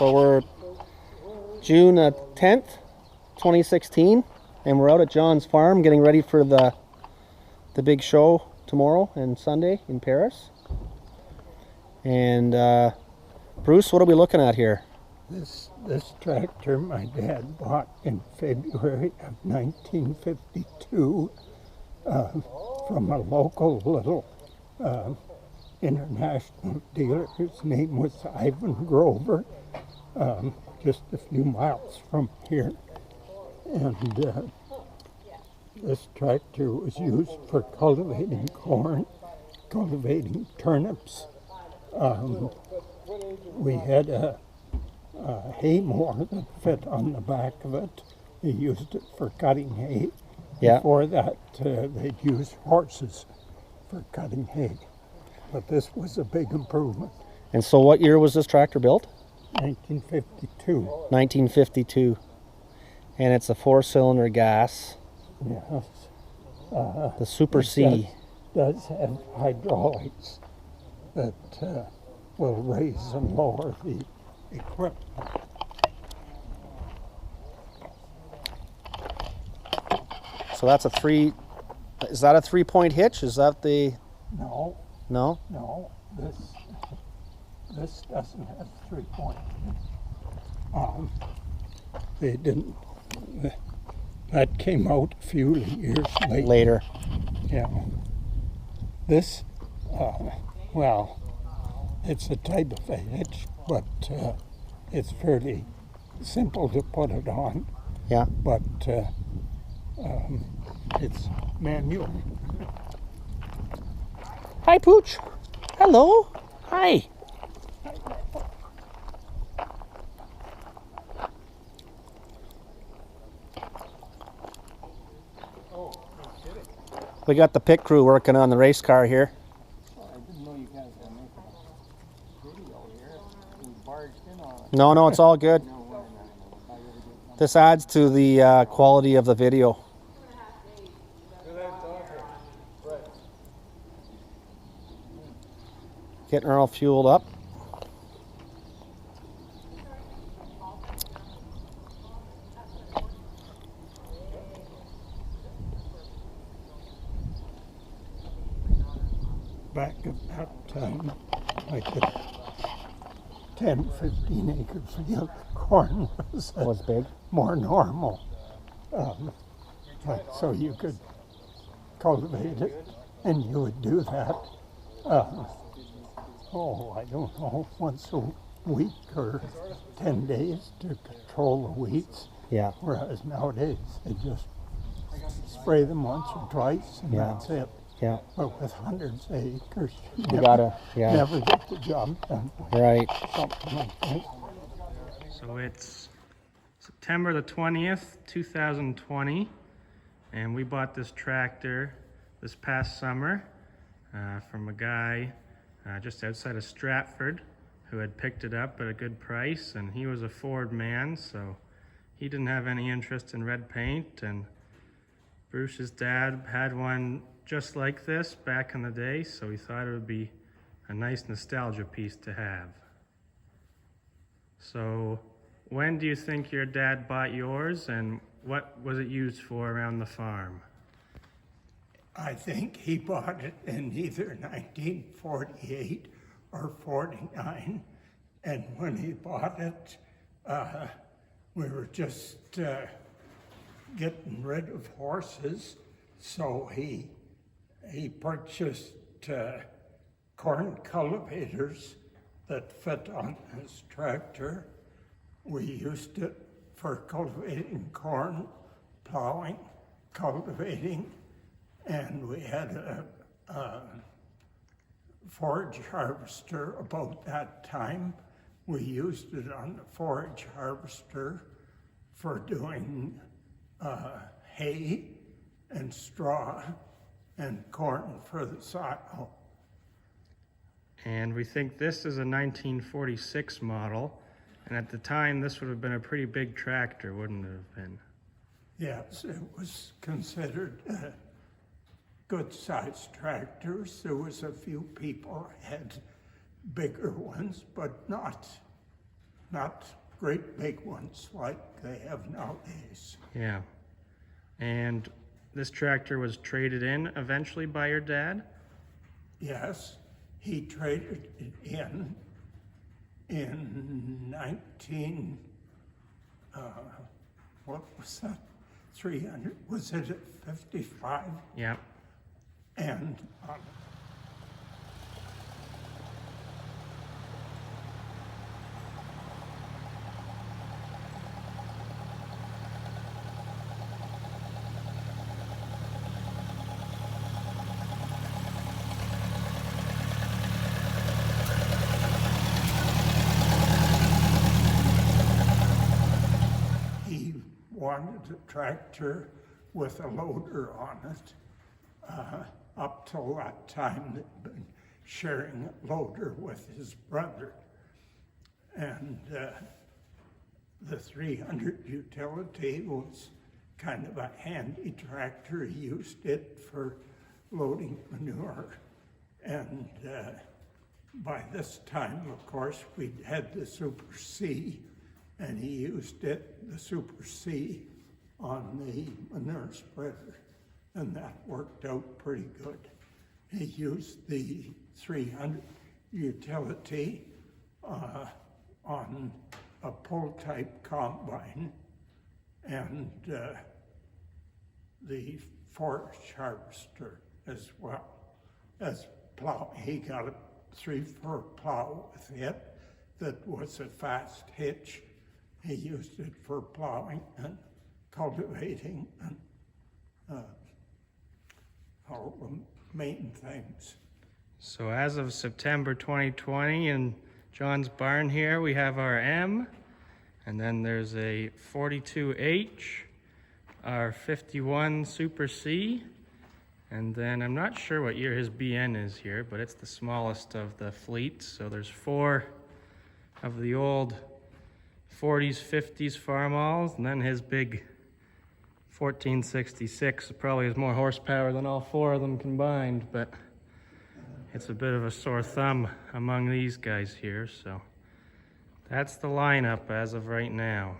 So we're June 10th, 2016, and we're out at John's farm getting ready for the big show tomorrow and Sunday in Paris. And Bruce, what are we looking at here? This tractor my dad bought in February of 1952 from a local little international dealer. His name was Ivan Grover, just a few miles from here. And this tractor was used for cultivating corn, cultivating turnips. We had a hay mower that fit on the back of it. They used it for cutting hay. Yeah. Before that, they'd use horses for cutting hay. But this was a big improvement. And so what year was this tractor built? 1952. 1952. And it's a 4-cylinder gas. Yes. The Super C. Does have hydraulics that will raise and lower the equipment. So that's is that a 3-point hitch? Is that the... No. No? No, this doesn't have 3-point. They didn't. That came out a few years Later. Yeah. This, well, it's a type of a hitch, but it's fairly simple to put it on. Yeah. But it's manual. Hi, Pooch. Hello. Hi. We got the pit crew working on the race car here. I didn't know you guys were making a video here. We barged in on it. No, it's all good. This adds to the quality of the video. Getting her all fueled up. Back at that time, like a 10, 15 acre field, corn was big. more normal. So you could cultivate it, and you would do that, I don't know, once a week or 10 days to control the weeds. Yeah. Whereas nowadays, they just spray them once or twice, and that's it. Yeah. But with hundreds of acres, you never get the job done. Right. Something like that. So it's September the 20th, 2020, and we bought this tractor this past summer from a guy just outside of Stratford who had picked it up at a good price, and he was a Ford man, so he didn't have any interest in red paint, and Bruce's dad had one just like this back in the day, so we thought it would be a nice nostalgia piece to have. So when do you think your dad bought yours, and what was it used for around the farm? I think he bought it in either 1948 or 49, and when he bought it, we were just getting rid of horses, so he purchased corn cultivators that fit on his tractor. We used it for cultivating corn, plowing, cultivating, and we had a forage harvester about that time. We used it on the forage harvester for doing hay and straw and corn for the soil. And we think this is a 1946 model, and at the time this would have been a pretty big tractor, wouldn't it have been? Yes, it was considered good-sized tractors. There was a few people had bigger ones, but not not great big ones like they have nowadays. Yeah. And this tractor was traded in eventually by your dad? Yes, he traded it in 19, what was that? 300, was it at 55? Yeah. And he wanted a tractor with a loader on it. Up till that time, they'd been sharing a loader with his brother. And the 300 utility was kind of a handy tractor. He used it for loading manure. And by this time, of course, we'd had the Super C, and he used it, the Super C, on the manure spreader. And that worked out pretty good. He used the 300 utility on a pull-type combine and the forage harvester as well as plow. He got a 3/4 plow with it that was a fast hitch. He used it for plowing and cultivating and all the main things. So as of September 2020 in John's barn here, we have our M, and then there's a 42H, our 51 Super C, and then I'm not sure what year his BN is here, but it's the smallest of the fleet. So there's 4 of the old 40s, 50s Farmalls, and then his big 1466 probably has more horsepower than all 4 of them combined, but it's a bit of a sore thumb among these guys here. So that's the lineup as of right now.